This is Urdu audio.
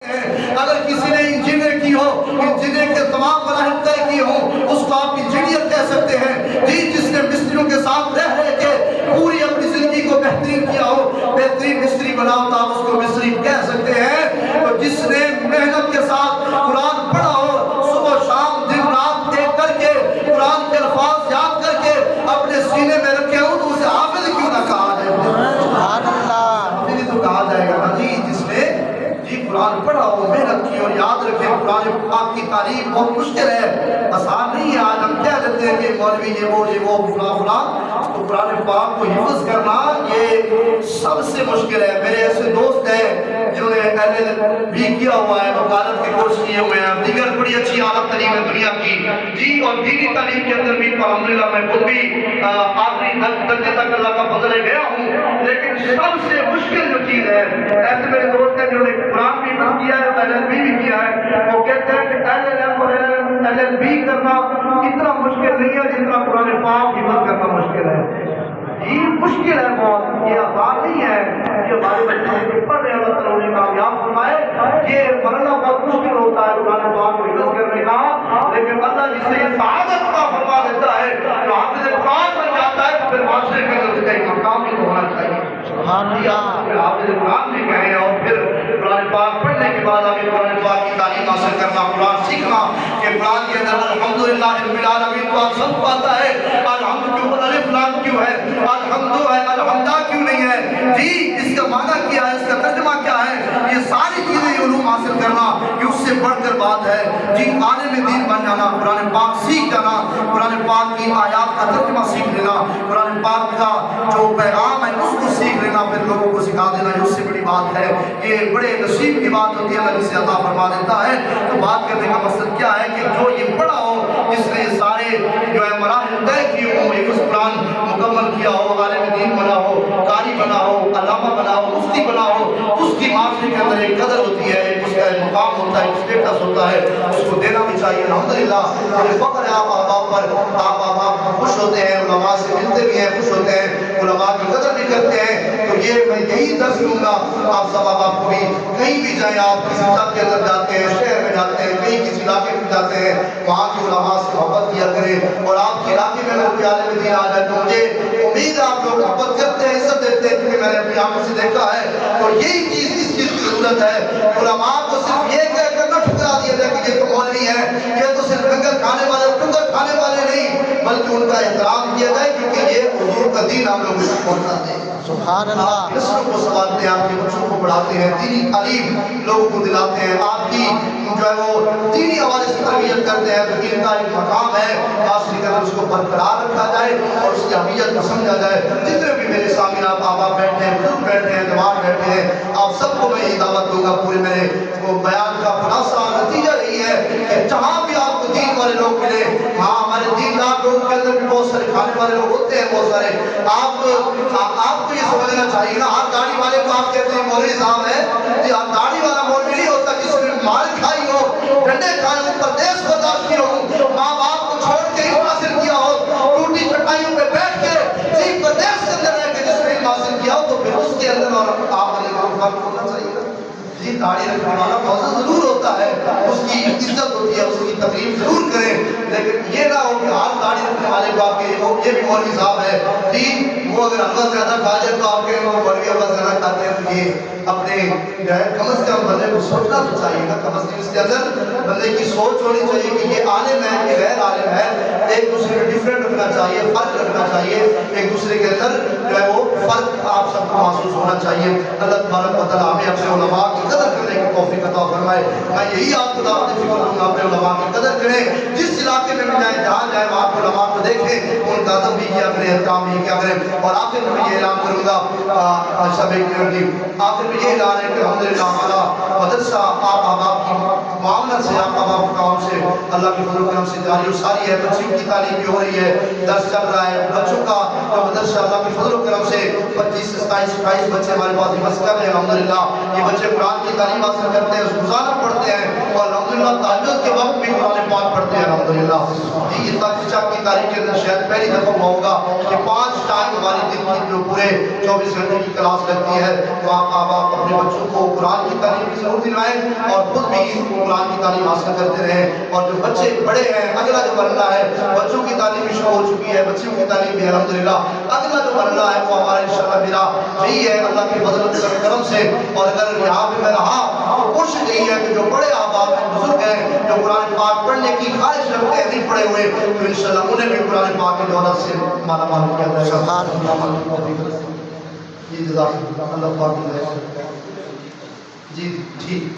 اگر کسی نے انجینئر کی ہو، انجینئر کے تمام مراحل طے کیے ہوں، اس کو آپ انجینئر کہہ سکتے ہیں۔ جی جس نے مستریوں کے ساتھ رہ کے پوری اپنی زندگی کو بہترین کیا ہو، بہترین مستری بناؤ تو آپ اس کو مستری کہہ سکتے ہیں۔ تو جس نے محنت کے ساتھ قرآن پڑھا ہو، صبح شام دن رات ایک کر کے قرآن کے الفاظ یاد کر کے اپنے سینے میں رکھے ہو، تو اسے حافظ کیوں نہ کہا جائے؟ سبحان اللہ، حافظ تو کہا جائے گا نا جی جس نے قرآن پڑھا ہو، محنت کی اور یاد رکھے۔ قرآن پاک کی تعلیم بہت مشکل ہے، آسان نہیں ہے۔ آج ہم کہہ دیتے ہیں کہ مولوی یہ وہ فلاں فلاں، تو قرآن پاک کو حفظ کرنا یہ سب سے مشکل ہے۔ میرے ایسے دوست ہیں جنہوں نے LL بھی کیا ہوا ہے، وکالت کے کورس کیے ہوئے ہیں، دیگر بڑی اچھی اعلیٰ تعلیم ہے دنیا کی جی، اور دینی تعلیم کے اندر بھی الحمدللہ میں خود بھی آخری درجے تک اللہ کا فضل ہے گیا ہوں۔ لیکن سب سے مشکل جو چیز ہے، ایسے میرے دوست ہیں جنہوں نے قرآن بھی حفظ کیا ہے، LLB بھی کیا ہے، وہ کہتے ہیں کہ LLM اور LLB کرنا اتنا مشکل نہیں ہے جتنا قرآن پاک حفظ کرنا مشکل ہے۔ یہ مشکل ہے بہت، یہ آسان نہیں ہے۔ یہ ہمارے بچے پڑھ رہے ہیں، اللہ تعالیٰ انہیں کامیاب فرمائے۔ یہ مرنا بہت مشکل ہوتا ہے قرآن پاک کو حفظ کرنے کا، لیکن اللہ جس سے یہ سعادت کا فرما دیتا ہے، جو حافظ قرآن بن جاتا ہے، تو پھر معاشرے کے اندر اس کا ایک مقام بھی ہونا چاہیے۔ سبحان اللہ، حافظ قرآن بھی کہیں اور پھر قرآن پاک پڑھنے کے بعد آگے قرآن پاک کی تعلیم حاصل کرنا، قرآن سیکھنا کہ قرآن کے اندر الحمدللہ رب العالمین کو آپ سب کو آتا ہے، الحمد کیوں الف لام کیوں ہے، الحمد ہے الحمدہ کیوں نہیں ہے جی، اس کا معنی کیا ہے، اس کا ترجمہ کیا ہے، یہ ساری چیزیں علوم حاصل کرنا یہ اس سے بڑھ کر بات ہے جی۔ عالم دین بن جانا، قرآن پاک سیکھ جانا، قرآن پاک کی آیات کا ترجمہ سیکھ لینا، قرآن پاک کا جو پیغام ہے اس کو سیکھ لینا، پھر لوگوں کو سکھا دینا، یہ اس سے بڑی بات ہے۔ یہ بڑے نصیب کی بات ہوتی ہے، اللہ جسے عطا فرما دیتا ہے۔ تو بات کرنے کا مقصد کیا ہے کہ جو یہ پڑھا ہو، جس نے یہ سارے جو ہے مراحل طے کیے ہوں، ایک اس قرآن مکمل کیا ہو، عالم دین بنا ہو، قاری بنا ہو، علامہ بنا ہو، مفتی بنا ہو، اس کی معاشرے کے اندر ایک قدر ہوتی ہے، ایک اس کا مقام ہوتا ہے، ایک اسٹیٹس ہوتا ہے، اس کو دینا بھی چاہیے۔ الحمدللہ ہمیں فخر ہے آپ احباب پر، آپ خوش ہوتے ہیں، علماء سے ملتے بھی ہیں، خوش ہوتے ہیں، علماء کی قدر بھی کرتے ہیں۔ تو یہ میں یہی درس دوں گا آپ سب احباب کو بھی، کہیں بھی جائیں، آپ کسی جگہ کے اندر جاتے ہیں، شہر میں جاتے ہیں، کہیں کسی علاقے میں جاتے ہیں، وہاں کے علماء سے محبت کیا کریں، اور آپ کے علاقے میں اگر کوئی عالم دین آ جائے تو مجھے امید ہے آپ لوگ محبت کرتے ہیں، عزت دیتے ہیں، کیونکہ میں نے اپنی آنکھوں سے دیکھا ہے۔ اور یہی چیز اس چیز کی ضرورت ہے، علماء کو صرف یہ کہہ کر نہ ٹھکرا دیا جائے کہ یہ تو مولوی ہے، یہ تو صرف لنگر کھانے والے ٹکر کھانے والے نہیں، بلکہ ان کا احترام کیا جائے، کیونکہ یہ حضور کا دین آپ لوگوں تک پہنچاتے ہیں۔ سبحان اللہ، نسلوں کو سنبھالتے ہیں، آپ کے بچوں کو پڑھاتے ہیں، دینی تعلیم لوگوں کو دلاتے ہیں، آپ کی جو ہے وہ دینی حوالے سے تربیت کرتے ہیں۔ تو ان کا ایک مقام ہے، معاشرے کے اندر اس کو برقرار رکھا جائے اور اس کی اہمیت کو سمجھا جائے۔ جتنے بھی میرے سامنے آپ آبا بیٹھے ہیں، بزرگ بیٹھے ہیں، جوان بیٹھے ہیں، آپ سب کو میں یہ دعوت دوں گا، پورے میرے بیان کا خلاصہ نتیجہ یہی ہے کہ جہاں بھی آپ کو دین والے لوگ ملے، ہاں ہمارے دیندار لوگوں کے اندر بھی بہت سارے کھانے والے لوگ ہوتے ہیں، بہت سارے، آپ کو یہ سمجھنا چاہیے نا، ہر داڑھی والے کو آپ کہتے ہیں مولوی صاحب ہے، یہ ہر داڑھی والا مولوی نہیں ہوتا، جس نے مال کھائی ہو، ڈنڈے کھائے ہو، پردیس برداشت کی ہو، ماں باپ کو چھوڑ کے علم حاصل کیا ہو، ٹوٹی چٹائیوں پہ بیٹھ کے صرف پردیس کے اندر رہ کے جس نے علم حاصل کیا ہو، تو پھر اس کے اندر اور آپ علیہ فرق ہونا چاہیے۔ جی داڑھی رکھنے والا بہت ضرور ہوتا ہے، اس کی عزت ہوتی ہے، اس کی تقریب ضرور کریں، لیکن یہ نہ ہو کہ ہر داڑھی رکھنے والے کو آپ کے یہ بھی مولوی صاحب ہے جی، وہ اگر حلوہ زیادہ کھا جائے تو آپ کے مولوی حلوہ زیادہ کھاتے ہیں، تو یہ اپنے جو ہے کم از کم بندے کو سوچنا تو چاہیے نا، کم از کم اس کے اندر بندے کی سوچ ہونی چاہیے کہ یہ عالم ہے، یہ غیر عالم ہے، ایک دوسرے میں ڈیفرنٹ رکھنا چاہیے، فرق رکھنا چاہیے، ایک دوسرے کے اندر جو ہے وہ فرق آپ سب کو محسوس ہونا چاہیے۔ اللہ تبارک و تعالیٰ ہمیں اپنے علماء کی قدر کرنے کی توفیق عطا فرمائے۔ میں یہی آپ کو دعوت فکر دوں گا، اپنے علماء کی قدر کریں، جس علاقے میں بھی جائیں، جہاں جائیں وہاں کے علماء کو دیکھیں، ان کا ادب بھی کیا کریں، احترام بھی کیا کریں۔ اور آخر میں یہ اعلان کروں گا، آخر میں یہ اعلان ہے کہ الحمدللہ ہمارا مدرسہ آپ احباب کی معاملت سے، آپ احباب کے کام سے اللہ کے فضل و کرم سے جاری و ساری ہے، بچیوں کی تعلیم بھی ہو رہی ہے، درس چل رہا ہے، بچوں کا جو مدرسہ اللہ کے فضل و کرم سے 25 سے 27 بچے ہمارے پاس مسکن ہیں، الحمدللہ یہ بچے قرآن کی تعلیم حاصل کرتے ہیں، روزانہ پڑھتے ہیں، اور الحمدللہ روزانہ تہجد کے وقت بھی قرآن پاک پڑھتے ہیں الحمدللہ. یہ تاکہ کی تاریخ کے اندر شاید پہلی دفعہ ہوا ہوگا کہ 5 ٹائم ہماری دن کی جو پورے 24 گھنٹے کی کلاس لگتی ہے تو آپ اپنے بچوں کو قرآن کی تعلیم کی ضرور دلوائیں اور خود بھی قرآن کی تعلیم حاصل کرتے رہیں. اور جو بچے بڑے ہیں اگلا جو مرحلہ ہے بچوں کی تعلیم بھی شروع ہو چکی ہے, بچوں کی تعلیم بھی الحمدللہ. اگلا جو مرحلہ ہے وہ ہمارا انشاءاللہ میرا یہی ہے اللہ کی فضل و کرم سے. اور اگر یہاں پہ میں رہا تو کوشش یہی ہے کہ جو بڑے احباب ہیں بزرگ ہیں جو قرآن پاک پڑھنے کی خواہش رکھتے ہیں نہیں پڑھے ہوئے تو انشاءاللہ انہیں بھی قرآن پاک کی دولت سے مالا مال کیا جائے گا. جی جزاک اللہ پاک جی ٹھیک.